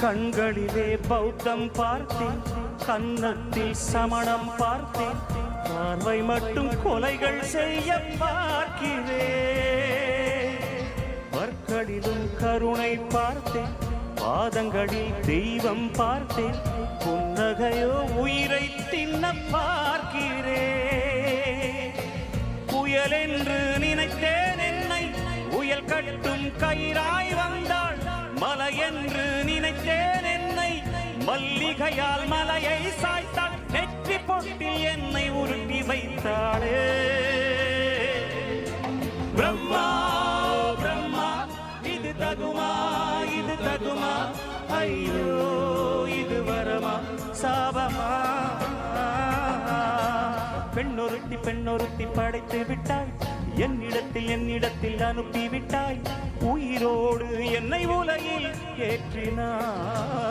கண்களிலே பௌத்தம் பார்த்தேன், கன்னத்தில் சமணம் பார்த்தேன், பார்வை மட்டும் கொலைகள் செய்ய பார்க்கிறேன். பற்களிலும் கருணை பார்த்தேன், பாதங்களில் தெய்வம் பார்த்தேன், புன்னகையோ உயிரை தின்ன பார்க்கிறேன். புயல் என்று நினைத்தேன் என்னை புயல் கட்டும் கயிறாய் வந்தாள், மலை என்று நினைத்தேன் என்னை மல்லிகையால் மலையை சாய்த்தாள், நெற்றி பொட்டில் என்னை உருட்டி வைத்தாளே. பிரம்மா பிரம்மா இது தகுமா, இது தகுமா, ஐயோ இது வரமா சாபமா. பெண்ணொருத்தி பெண்ணொருத்தி படைத்து விட்டாய், என்னிடத்தில் அனுப்பி விட்டாய், உயிரோடு என்னை உலகில் ஏற்றினாய்.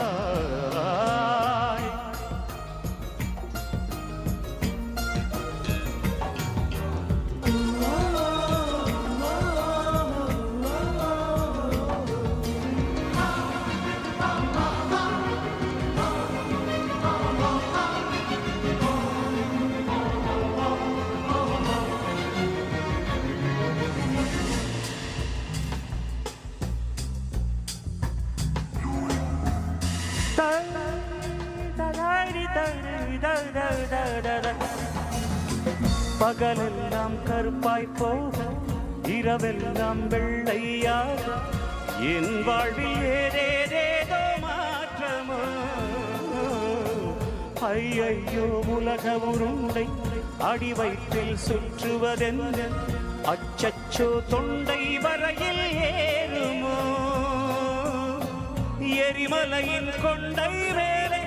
பகலெல்லாம் கருப்பாய் போக, இரவெல்லாம் வெள்ளையாக, என் வாழ்வில் ஏதேதேதோ மாற்றமோ. ஐயையோ உலக உருண்டை அடி வயிற்றில் சுற்றுவதென்ன, அச்சச்சோ தொண்டை வரையில் ஏறுமோ. எரிமலையின் கொண்டை மேலே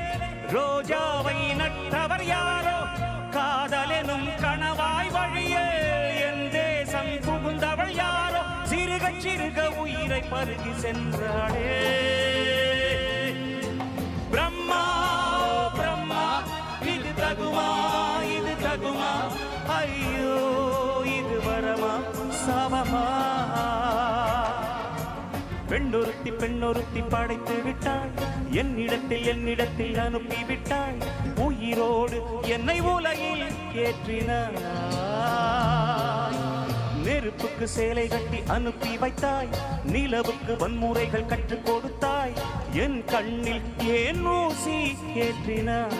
ரோஜாவை நட்டவர் யாரோ, காதலெனும் கணவாய் வழியே என் தேசம் புகுந்தவள் யாரோ, சிறுக சிறுக உயிரை பருகி சென்றாளே. பிரம்மா பிரம்மா இது தகுமா, இது தகுமா, ஐயோ இது வரமா சாபமா. பெண்ணொருத்தி பெண்ணொருத்தி படைத்து விட்டாள், என்னிடத்தில் அனுப்பி விட்டாள், உயிரோடு என்னை உலகில் ஏற்றினாய். நெருப்புக்கு சேலை கட்டி அனுப்பி வைத்தாய், நிலவுக்கு வன்முறைகள் கற்றுக் கொடுத்தாய், என் கண்ணில் ஏன் ஊசி ஏற்றினாய்.